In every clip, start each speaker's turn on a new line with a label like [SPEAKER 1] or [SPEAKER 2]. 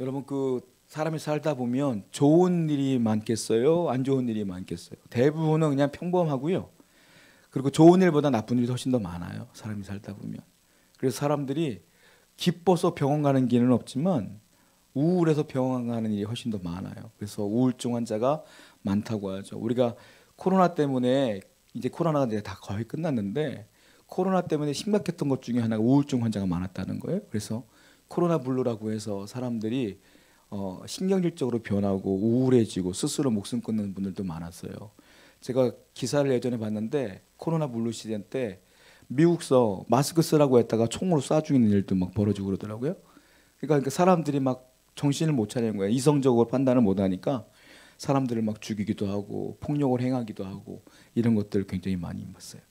[SPEAKER 1] 여러분 사람이 살다 보면 좋은 일이 많겠어요? 안 좋은 일이 많겠어요? 대부분은 그냥 평범하고요. 그리고 좋은 일보다 나쁜 일이 훨씬 더 많아요. 사람이 살다 보면. 그래서 사람들이 기뻐서 병원 가는 길은 없지만 우울해서 병원 가는 일이 훨씬 더 많아요. 그래서 우울증 환자가 많다고 하죠. 우리가 코로나 때문에 이제 코로나가 이제 다 거의 끝났는데 코로나 때문에 심각했던 것 중에 하나가 우울증 환자가 많았다는 거예요. 그래서 코로나 블루라고 해서 사람들이 신경질적으로 변하고 우울해지고 스스로 목숨 끊는 분들도 많았어요. 제가 기사를 예전에 봤는데 코로나 블루 시즌 때 미국서 마스크 쓰라고 했다가 총으로 쏴 죽이는 일도 막 벌어지고 그러더라고요. 그러니까 사람들이 막 정신을 못 차리는 거예요. 이성적으로 판단을 못 하니까 사람들을 막 죽이기도 하고 폭력을 행하기도 하고 이런 것들을 굉장히 많이 봤어요.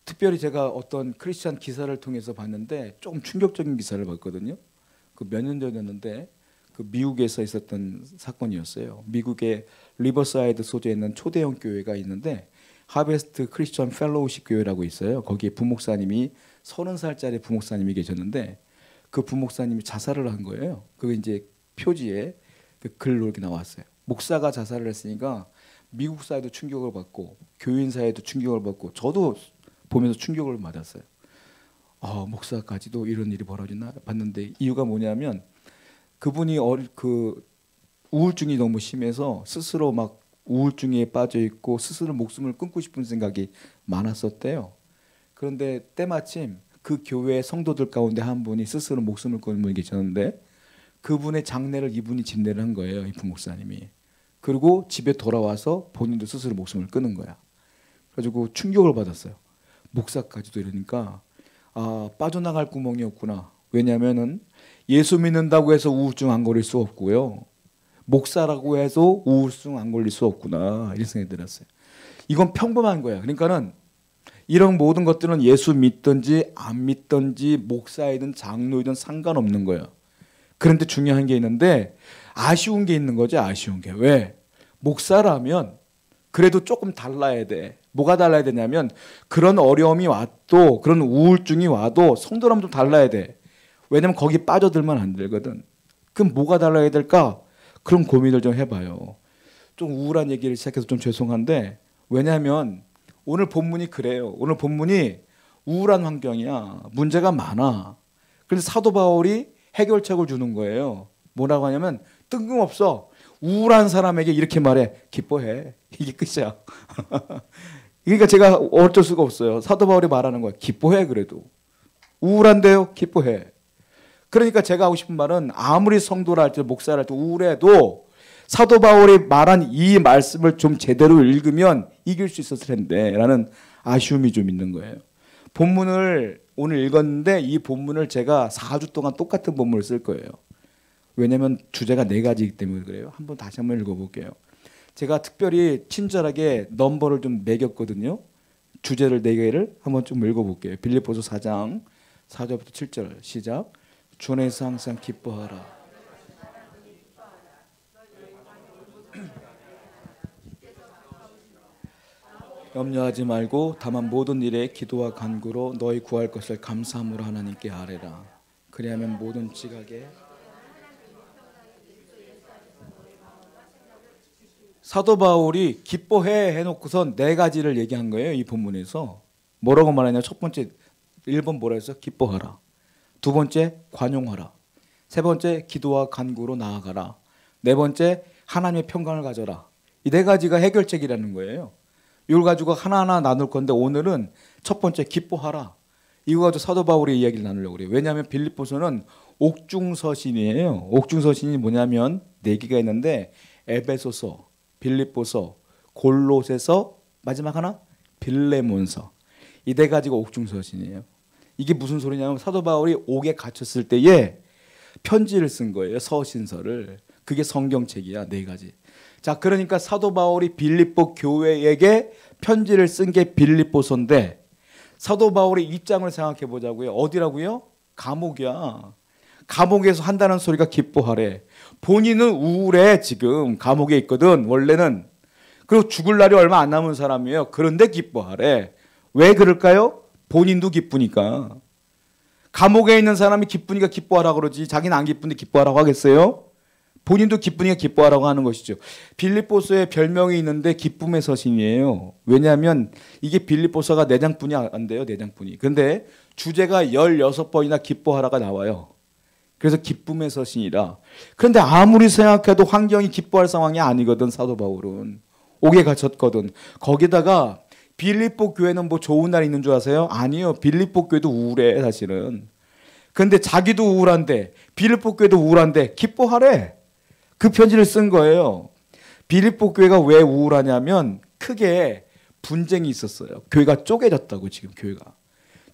[SPEAKER 1] 특별히 제가 어떤 크리스찬 기사를 통해서 봤는데 조금 충격적인 기사를 봤거든요. 그 몇 년 전이었는데 그 미국에서 있었던 사건이었어요. 미국의 리버사이드 소재에 있는 초대형 교회가 있는데 하베스트 크리스천 펠로우십 교회라고 있어요. 거기에 부목사님이 30살짜리 부목사님이 계셨는데 그 부목사님이 자살을 한 거예요. 그게 이제 표지에 그 글로 이렇게 나왔어요. 목사가 자살을 했으니까 미국 사회도 충격을 받고 교인 사회도 충격을 받고 저도 보면서 충격을 받았어요. 목사까지도 이런 일이 벌어지나 봤는데 이유가 뭐냐면 그분이 우울증이 너무 심해서 스스로 막 우울증에 빠져 있고 스스로 목숨을 끊고 싶은 생각이 많았었대요. 그런데 때마침 그 교회 성도들 가운데 한 분이 스스로 목숨을 끊은 분이 계셨는데 그분의 장례를 이분이 집례를 한 거예요. 이 부목사님이. 그리고 집에 돌아와서 본인도 스스로 목숨을 끊은 거야. 그래가지고 충격을 받았어요. 목사까지도 이러니까 빠져나갈 구멍이 없구나. 왜냐하면은 예수 믿는다고 해서 우울증 안 걸릴 수 없고요. 목사라고 해서 우울증 안 걸릴 수 없구나. 이런 생각이 들었어요. 이건 평범한 거야. 그러니까는 이런 모든 것들은 예수 믿든지 안 믿든지 목사이든 장로이든 상관없는 거예요. 그런데 중요한 게 있는데 아쉬운 게 있는 거죠. 아쉬운 게. 왜? 목사라면 그래도 조금 달라야 돼. 뭐가 달라야 되냐면 그런 어려움이 와도 그런 우울증이 와도 성도라면 좀 달라야 돼. 왜냐면 거기 빠져들면 안 되거든. 그럼 뭐가 달라야 될까? 그런 고민을 좀 해봐요. 좀 우울한 얘기를 시작해서 좀 죄송한데 왜냐하면 오늘 본문이 그래요. 오늘 본문이 우울한 환경이야. 문제가 많아. 그래서 사도 바울이 해결책을 주는 거예요. 뭐라고 하냐면 뜬금없어. 우울한 사람에게 이렇게 말해. 기뻐해. 이게 끝이야. 그러니까 제가 어쩔 수가 없어요. 사도 바울이 말하는 거야. 기뻐해 그래도. 우울한데요? 기뻐해. 그러니까 제가 하고 싶은 말은 아무리 성도라 할지 목사라 할지 우울해도 사도 바울이 말한 이 말씀을 좀 제대로 읽으면 이길 수 있었을 텐데 라는 아쉬움이 좀 있는 거예요. 본문을 오늘 읽었는데 이 본문을 제가 4주 동안 똑같은 본문을 쓸 거예요. 왜냐하면 주제가 4가지이기 때문에 그래요. 다시 한번 읽어볼게요. 제가 특별히 친절하게 넘버를 좀 매겼거든요. 주제를 4개를 한번 좀 읽어볼게요. 빌립보서 4장 4절부터 7절 시작. 주 안에서 항상 기뻐하라. 염려하지 말고 다만 모든 일에 기도와 간구로 너희 구할 것을 감사함으로 하나님께 아뢰라. 그리하면 모든 지각에 사도 바울이 기뻐해 해놓고선 4가지를 얘기한 거예요. 이 본문에서 뭐라고 말하냐. 첫 번째 1번 뭐라 했어? 기뻐하라. 두 번째 관용하라. 세 번째 기도와 간구로 나아가라. 네 번째 하나님의 평강을 가져라. 이 4가지가 해결책이라는 거예요. 이걸 가지고 하나하나 나눌 건데 오늘은 첫 번째 기뻐하라. 이거 가지고 사도 바울의 이야기를 나누려고 그래요. 왜냐하면 빌립보서는 옥중서신이에요. 옥중서신이 뭐냐면 4개가 있는데 에베소서, 빌립보서, 골로새서, 마지막 하나 빌레몬서. 이 4가지가 옥중서신이에요. 이게 무슨 소리냐면 사도 바울이 옥에 갇혔을 때에 편지를 쓴 거예요. 서신서를. 그게 성경책이야. 4가지. 자, 그러니까 사도 바울이 빌립보 교회에게 편지를 쓴 게 빌립보서인데 사도 바울의 입장을 생각해 보자고요. 어디라고요? 감옥이야. 감옥에서 한다는 소리가 기뻐하래. 본인은 우울해. 지금 감옥에 있거든. 원래는. 그리고 죽을 날이 얼마 안 남은 사람이에요. 그런데 기뻐하래. 왜 그럴까요? 본인도 기쁘니까. 감옥에 있는 사람이 기쁘니까 기뻐하라 그러지 자기는 안 기쁜데 기뻐하라고 하겠어요? 본인도 기쁘니까 기뻐하라고 하는 것이죠. 빌립보서에 별명이 있는데 기쁨의 서신이에요. 왜냐하면 이게 빌립보서가 4장뿐이 안 돼요. 4장뿐이. 그런데 주제가 16번이나 기뻐하라가 나와요. 그래서 기쁨의 서신이라. 그런데 아무리 생각해도 환경이 기뻐할 상황이 아니거든. 사도 바울은. 옥에 갇혔거든. 거기다가 빌립보 교회는 뭐 좋은 날 있는 줄 아세요? 아니요. 빌립보 교회도 우울해 사실은. 그런데 자기도 우울한데 빌립보 교회도 우울한데 기뻐하래. 그 편지를 쓴 거예요. 빌립보 교회가 왜 우울하냐면 크게 분쟁이 있었어요. 교회가 쪼개졌다고 지금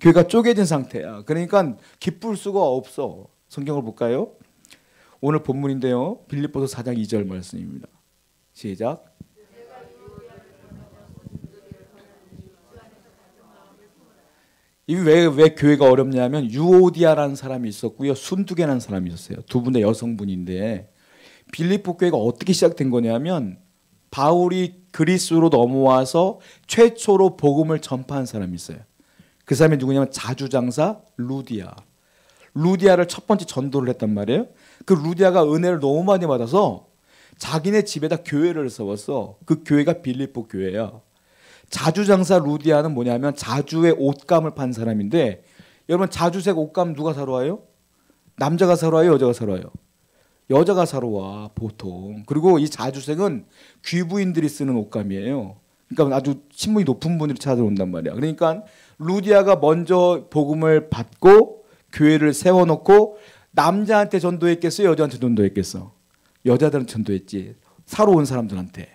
[SPEAKER 1] 교회가 쪼개진 상태야. 그러니까 기쁠 수가 없어. 성경을 볼까요? 오늘 본문인데요. 빌립보서 4장 2절 말씀입니다. 시작. 왜 교회가 어렵냐면 유오디아라는 사람이 있었고요. 순두개라는 사람이 있었어요. 두 분 다 여성분인데 빌립보 교회가 어떻게 시작된 거냐면 바울이 그리스로 넘어와서 최초로 복음을 전파한 사람이 있어요. 그 사람이 누구냐면 자주장사 루디아. 루디아를 첫 번째 전도를 했단 말이에요. 그 루디아가 은혜를 너무 많이 받아서 자기네 집에다 교회를 세웠어. 그 교회가 빌립보 교회야. 자주장사 루디아는 뭐냐면 자주의 옷감을 판 사람인데 여러분 자주색 옷감 누가 사러 와요? 남자가 사러 와요? 여자가 사러 와요? 여자가 사러 와 보통. 그리고 이 자주색은 귀부인들이 쓰는 옷감이에요. 그러니까 아주 신분이 높은 분들이 찾아온단 말이야. 그러니까 루디아가 먼저 복음을 받고 교회를 세워놓고 남자한테 전도했겠어요? 여자한테 전도했겠어? 여자들한테 전도했지. 사러 온 사람들한테.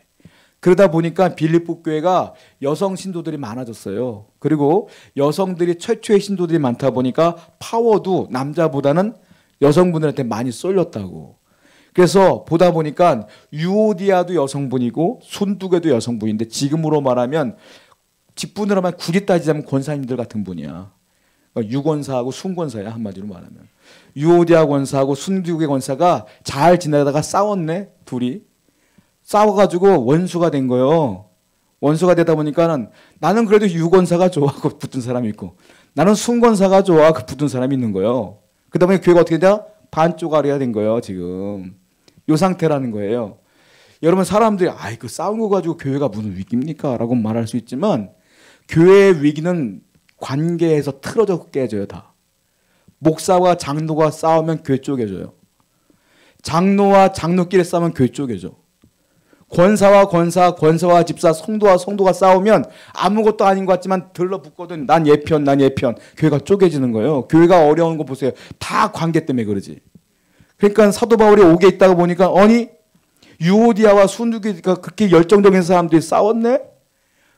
[SPEAKER 1] 그러다 보니까 빌립보 교회가 여성 신도들이 많아졌어요. 그리고 여성들이 최초의 신도들이 많다 보니까 파워도 남자보다는 여성분들한테 많이 쏠렸다고. 그래서 보다 보니까 유오디아도 여성분이고 순두개도 여성분인데 지금으로 말하면 직분으로 하면 굳이 따지자면 권사님들 같은 분이야. 그러니까 유권사하고 순권사야 한마디로 말하면. 유오디아 권사하고 순두개 권사가 잘 지내다가 싸웠네 둘이. 싸워가지고 원수가 된 거예요. 원수가 되다 보니까는 나는 그래도 유권사가 좋아 그 붙은 사람이 있고 나는 순권사가 좋아 그 붙은 사람이 있는 거예요. 그러다 보니 교회가 어떻게 되냐? 반쪽알이가 된 거예요 지금. 이 상태라는 거예요. 여러분 사람들이 아이 그 싸운 거 가지고 교회가 무슨 위기입니까? 라고 말할 수 있지만 교회의 위기는 관계에서 틀어져 깨져요 다. 목사와 장로가 싸우면 교회 쪼개져요. 장로와 장로끼리 싸우면 교회 쪼개져. 권사와 권사, 권사와 집사, 성도와 성도가 싸우면 아무것도 아닌 것 같지만 들러붙거든. 난 얘편, 난 얘편. 교회가 쪼개지는 거예요. 교회가 어려운 거 보세요. 다 관계 때문에 그러지. 그러니까 사도 바울이 옥에 있다가 보니까 아니 유오디아와 순두개가 그렇게 열정적인 사람들이 싸웠네?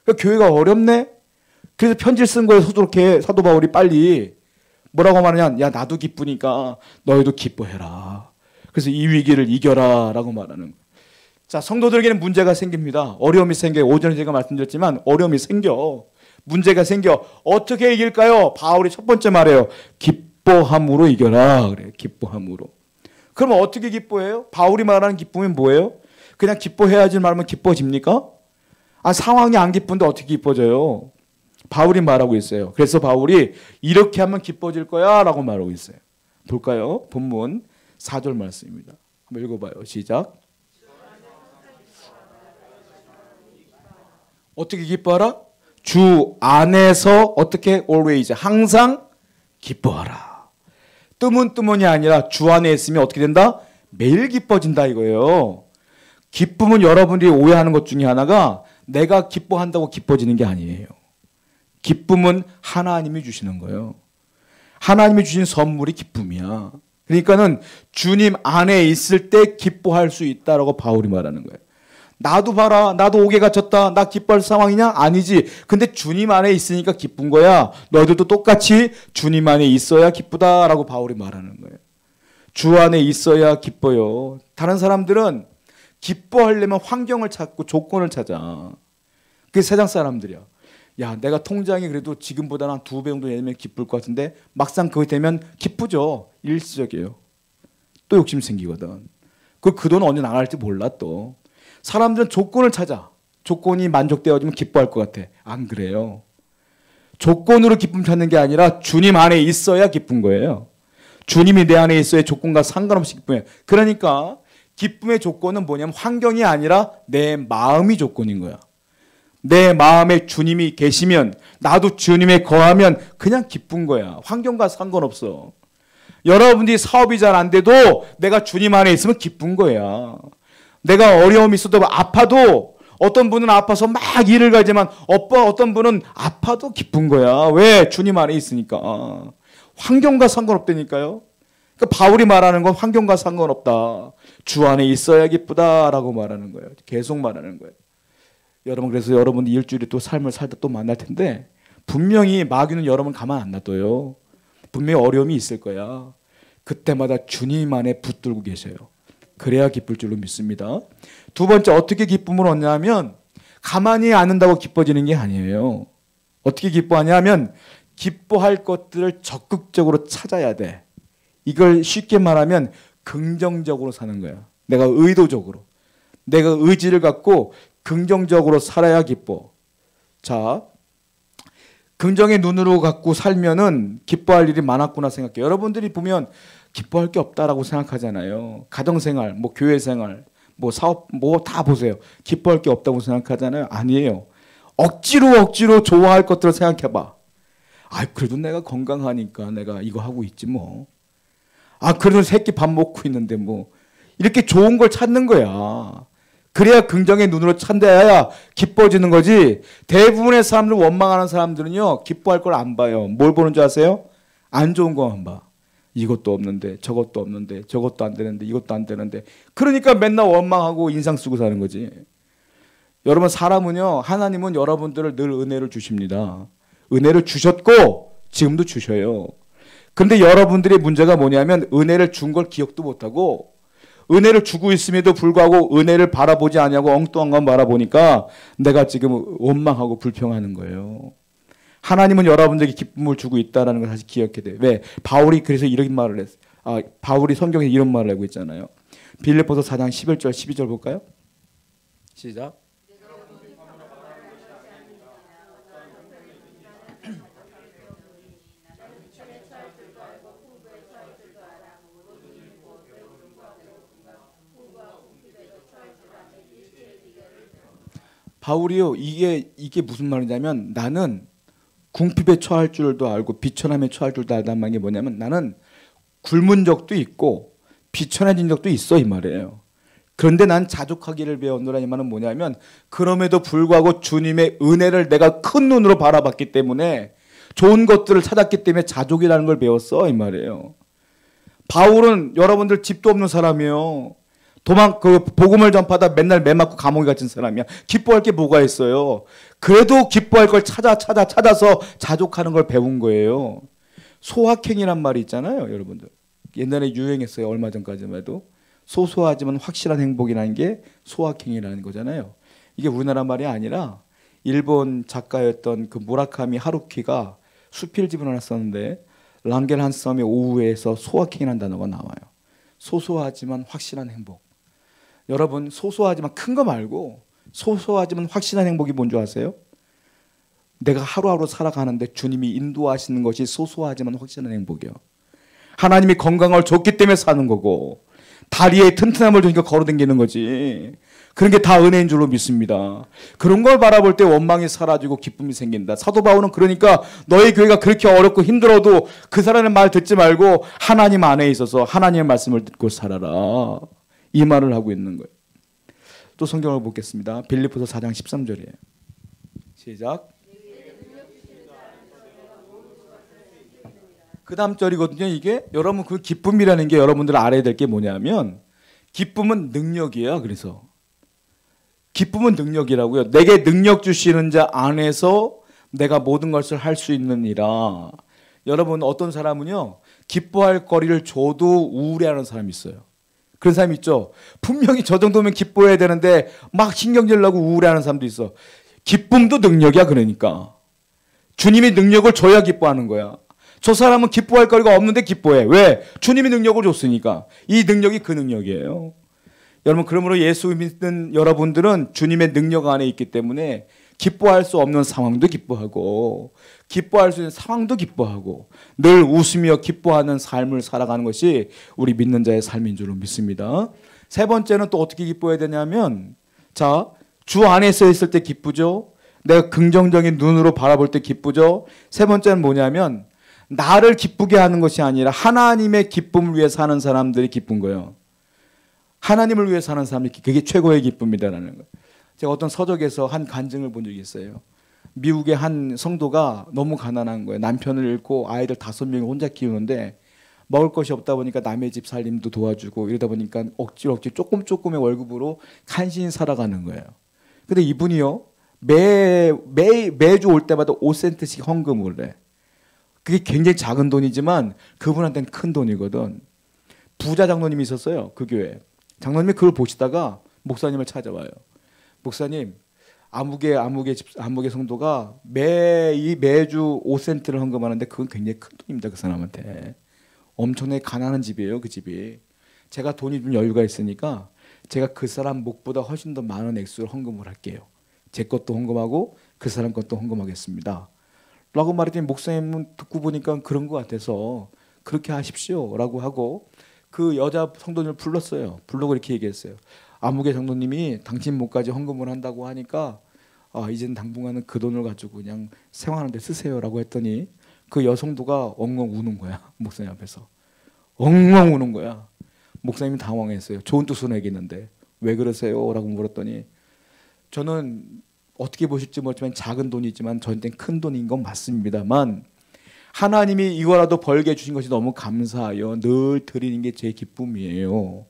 [SPEAKER 1] 그러니까 교회가 어렵네? 그래서 편지를 쓴 거예요. 서두르게 사도 바울이 빨리. 뭐라고 말하냐? 야 나도 기쁘니까 너희도 기뻐해라. 그래서 이 위기를 이겨라 라고 말하는 거예요. 자, 성도들에게는 문제가 생깁니다. 어려움이 생겨요. 오전에 제가 말씀드렸지만 어려움이 생겨. 문제가 생겨. 어떻게 이길까요? 바울이 첫 번째 말해요. 기뻐함으로 이겨라. 그래요. 기뻐함으로. 그러면 어떻게 기뻐해요? 바울이 말하는 기쁨이 뭐예요? 그냥 기뻐해야지 말하면 기뻐집니까? 아, 상황이 안 기쁜데 어떻게 기뻐져요? 바울이 말하고 있어요. 그래서 바울이 이렇게 하면 기뻐질 거야 라고 말하고 있어요. 볼까요? 본문 4절 말씀입니다. 한번 읽어봐요. 시작. 어떻게 기뻐하라? 주 안에서 어떻게 always 항상 기뻐하라. 뜨문뜨문이 아니라 주 안에 있으면 어떻게 된다? 매일 기뻐진다 이거예요. 기쁨은 여러분들이 오해하는 것 중에 하나가 내가 기뻐한다고 기뻐지는 게 아니에요. 기쁨은 하나님이 주시는 거예요. 하나님이 주신 선물이 기쁨이야. 그러니까는 주님 안에 있을 때 기뻐할 수 있다라고 바울이 말하는 거예요. 나도 봐라. 나도 옥에 갇혔다. 나 기뻐할 상황이냐? 아니지. 근데 주님 안에 있으니까 기쁜 거야. 너희들도 똑같이 주님 안에 있어야 기쁘다라고 바울이 말하는 거예요. 주 안에 있어야 기뻐요. 다른 사람들은 기뻐하려면 환경을 찾고 조건을 찾아. 그게 세상 사람들이야. 야, 내가 통장이 그래도 지금보다는 한 2배 정도 내면 기쁠 것 같은데 막상 그거 되면 기쁘죠. 일시적이에요. 또 욕심 생기거든. 그 돈 언제 나갈지 몰라 또. 사람들은 조건을 찾아. 조건이 만족되어지면 기뻐할 것 같아. 안 그래요. 조건으로 기쁨 찾는 게 아니라 주님 안에 있어야 기쁜 거예요. 주님이 내 안에 있어야 조건과 상관없이 기쁨이에요. 그러니까 기쁨의 조건은 뭐냐면 환경이 아니라 내 마음이 조건인 거야. 내 마음에 주님이 계시면, 나도 주님에 거하면 그냥 기쁜 거야. 환경과 상관없어. 여러분들이 사업이 잘 안 돼도 내가 주님 안에 있으면 기쁜 거야. 내가 어려움이 있어도 아파도, 어떤 분은 아파서 막 일을 가지만 어떤 분은 아파도 기쁜 거야. 왜? 주님 안에 있으니까. 환경과 상관없다니까요. 그러니까 바울이 말하는 건 환경과 상관없다. 주 안에 있어야 기쁘다라고 말하는 거예요. 계속 말하는 거예요. 여러분, 그래서 여러분이 일주일에 또 삶을 살다 또 만날 텐데 분명히 마귀는 여러분 가만 안 놔둬요. 분명히 어려움이 있을 거야. 그때마다 주님 안에 붙들고 계셔요. 그래야 기쁠 줄로 믿습니다. 두 번째, 어떻게 기쁨을 얻냐면 가만히 앉는다고 기뻐지는 게 아니에요. 어떻게 기뻐하냐면 기뻐할 것들을 적극적으로 찾아야 돼. 이걸 쉽게 말하면 긍정적으로 사는 거야. 내가 의도적으로. 내가 의지를 갖고 긍정적으로 살아야 기뻐. 자, 긍정의 눈으로 갖고 살면은 기뻐할 일이 많았구나 생각해요. 여러분들이 보면 기뻐할 게 없다라고 생각하잖아요. 가정생활, 뭐 교회생활, 뭐 사업, 뭐 다 보세요. 기뻐할 게 없다고 생각하잖아요. 아니에요. 억지로 좋아할 것들을 생각해봐. 아, 그래도 내가 건강하니까 내가 이거 하고 있지 뭐. 아, 그래도 새끼 밥 먹고 있는데 뭐. 이렇게 좋은 걸 찾는 거야. 그래야 긍정의 눈으로 찬다야 기뻐지는 거지. 대부분의 사람들, 원망하는 사람들은요, 기뻐할 걸 안 봐요. 뭘 보는 줄 아세요? 안 좋은 것만 봐. 이것도 없는데, 저것도 없는데, 저것도 안 되는데, 이것도 안 되는데. 그러니까 맨날 원망하고 인상 쓰고 사는 거지. 여러분, 사람은요, 하나님은 여러분들을 늘 은혜를 주십니다. 은혜를 주셨고 지금도 주셔요. 근데 여러분들의 문제가 뭐냐면 은혜를 준 걸 기억도 못하고, 은혜를 주고 있음에도 불구하고 은혜를 바라보지 않냐고 엉뚱한 건 바라보니까 내가 지금 원망하고 불평하는 거예요. 하나님은 여러분들에게 기쁨을 주고 있다는 걸 다시 기억해야 돼요. 왜? 바울이 그래서 이런 말을 했어요. 바울이 성경에 이런 말을 하고 있잖아요. 빌립보서 4장 11절 12절 볼까요? 시작. 바울이요, 이게 무슨 말이냐면, 나는 궁핍에 처할 줄도 알고 비천함에 처할 줄도 알다는 게 뭐냐면, 나는 굶은 적도 있고 비천해진 적도 있어, 이 말이에요. 그런데 난 자족하기를 배웠노라. 이 말은 뭐냐면, 그럼에도 불구하고 주님의 은혜를 내가 큰 눈으로 바라봤기 때문에, 좋은 것들을 찾았기 때문에 자족이라는 걸 배웠어, 이 말이에요. 바울은 여러분들 집도 없는 사람이에요. 복음을 전파하다 맨날 매 맞고 감옥에 갇힌 사람이야. 기뻐할 게 뭐가 있어요? 그래도 기뻐할 걸 찾아서 자족하는 걸 배운 거예요. 소확행이란 말이 있잖아요, 여러분들. 옛날에 유행했어요, 얼마 전까지만 해도. 소소하지만 확실한 행복이라는 게 소확행이라는 거잖아요. 이게 우리나라 말이 아니라 일본 작가였던 그 무라카미 하루키가 수필집을 하나 썼는데, 랑겔한섬의 오후에서 소확행이라는 단어가 나와요. 소소하지만 확실한 행복. 여러분, 소소하지만 큰 거 말고 소소하지만 확실한 행복이 뭔지 아세요? 내가 하루하루 살아가는데 주님이 인도하시는 것이 소소하지만 확실한 행복이요. 하나님이 건강을 줬기 때문에 사는 거고, 다리에 튼튼함을 주니까 걸어다니는 거지. 그런 게 다 은혜인 줄로 믿습니다. 그런 걸 바라볼 때 원망이 사라지고 기쁨이 생긴다. 사도 바울은 그러니까 너희 교회가 그렇게 어렵고 힘들어도 그 사람의 말 듣지 말고 하나님 안에 있어서 하나님의 말씀을 듣고 살아라. 이 말을 하고 있는 거예요. 또 성경을 보겠습니다. 빌립보서 4장 13절이에요. 시작. 그 다음 절이거든요. 이게 여러분, 그 기쁨이라는 게 여러분들 알아야 될 게 뭐냐면, 기쁨은 능력이에요. 그래서 기쁨은 능력이라고요. 내게 능력 주시는 자 안에서 내가 모든 것을 할 수 있느니라. 여러분, 어떤 사람은요, 기뻐할 거리를 줘도 우울해하는 사람이 있어요. 그런 사람 있죠. 분명히 저 정도면 기뻐해야 되는데 막 신경질 나고 우울해하는 사람도 있어. 기쁨도 능력이야. 그러니까 주님이 능력을 줘야 기뻐하는 거야. 저 사람은 기뻐할 거리가 없는데 기뻐해. 왜? 주님이 능력을 줬으니까. 이 능력이 그 능력이에요. 여러분, 그러므로 예수 믿는 여러분들은 주님의 능력 안에 있기 때문에 기뻐할 수 없는 상황도 기뻐하고 기뻐할 수 있는 상황도 기뻐하고 늘 웃으며 기뻐하는 삶을 살아가는 것이 우리 믿는 자의 삶인 줄로 믿습니다. 세 번째는 또 어떻게 기뻐해야 되냐면 자, 주 안에서 있을 때 기쁘죠. 내가 긍정적인 눈으로 바라볼 때 기쁘죠. 세 번째는 뭐냐면 나를 기쁘게 하는 것이 아니라 하나님의 기쁨을 위해 사는 사람들이 기쁜 거예요. 하나님을 위해 사는 사람이 그게 최고의 기쁨이다라는 거예요. 제가 어떤 서적에서 한 간증을 본 적이 있어요. 미국의 한 성도가 너무 가난한 거예요. 남편을 잃고 아이들 5명을 혼자 키우는데 먹을 것이 없다 보니까 남의 집 살림도 도와주고 이러다 보니까 억지로 조금의 월급으로 간신히 살아가는 거예요. 근데 이분이요. 매주 올 때마다 5센트씩 헌금을 해. 그게 굉장히 작은 돈이지만 그분한테는 큰 돈이거든. 부자 장로님이 있었어요. 그 교회에. 장로님이 그걸 보시다가 목사님을 찾아와요. 목사님, 아무개 성도가 매주 5센트를 헌금하는데 그건 굉장히 큰 돈입니다. 그 사람한테. 엄청나게 가난한 집이에요. 그 집이. 제가 돈이 좀 여유가 있으니까 제가 그 사람 목보다 훨씬 더 많은 액수를 헌금을 할게요. 제 것도 헌금하고 그 사람 것도 헌금하겠습니다. 라고 말했더니 목사님은 듣고 보니까 그런 것 같아서 그렇게 하십시오. 라고 하고 그 여자 성도님을 불렀어요. 부르고 이렇게 얘기했어요. 아무개 성도님이 당신 목까지 헌금을 한다고 하니까 이제는 당분간은 그 돈을 가지고 그냥 생활하는 데 쓰세요라고 했더니 그 여성도가 엉엉 우는 거야. 목사님 앞에서. 엉엉 우는 거야. 목사님이 당황했어요. 좋은 뜻으로 얘기했는데 왜 그러세요? 라고 물었더니 저는 어떻게 보실지 모르지만 작은 돈이지만 저한테는 큰 돈인 건 맞습니다만 하나님이 이거라도 벌게 주신 것이 너무 감사하여 늘 드리는 게 제 기쁨이에요.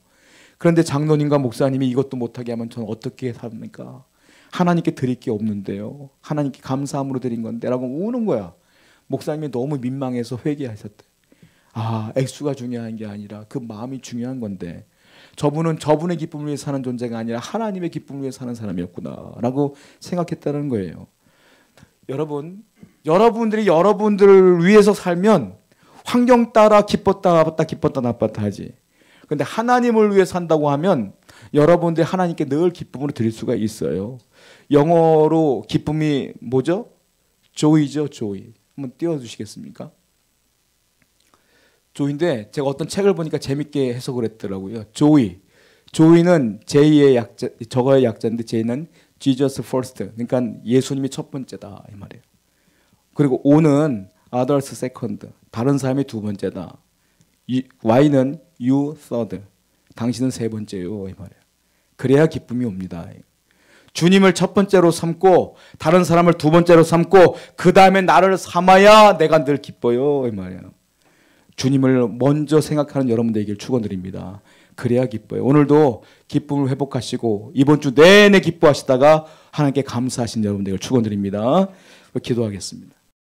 [SPEAKER 1] 그런데 장로님과 목사님이 이것도 못하게 하면 저는 어떻게 삽니까? 하나님께 드릴 게 없는데요. 하나님께 감사함으로 드린 건데 라고 우는 거야. 목사님이 너무 민망해서 회개하셨대. 액수가 중요한 게 아니라 그 마음이 중요한 건데 저분은 저분의 기쁨을 위해 사는 존재가 아니라 하나님의 기쁨을 위해 사는 사람이었구나 라고 생각했다는 거예요. 여러분들이 여러분들을 위해서 살면 환경 따라 기뻤다 나빴다 하지. 그런데 하나님을 위해 산다고 하면 여러분들이 하나님께 늘 기쁨으로 드릴 수가 있어요. 영어로 기쁨이 뭐죠? joy죠, joy. 한번 띄워주시겠습니까? joy인데 제가 어떤 책을 보니까 재밌게 해석을 했더라고요. joy는 J의 약자, 저거의 약자인데 J는 Jesus first. 그러니까 예수님이 첫 번째다 이 말이에요. 그리고 O는 others second. 다른 사람이 두 번째다. Y는 you third. 당신은 세 번째요 이 말이에요. 그래야 기쁨이 옵니다. 주님을 첫 번째로 삼고 다른 사람을 두 번째로 삼고 그 다음에 나를 삼아야 내가 늘 기뻐요 이 말이에요. 주님을 먼저 생각하는 여러분 되길 축원드립니다. 그래야 기뻐요. 오늘도 기쁨을 회복하시고 이번 주 내내 기뻐하시다가 하나님께 감사하신 여러분 되길 축원드립니다. 기도하겠습니다.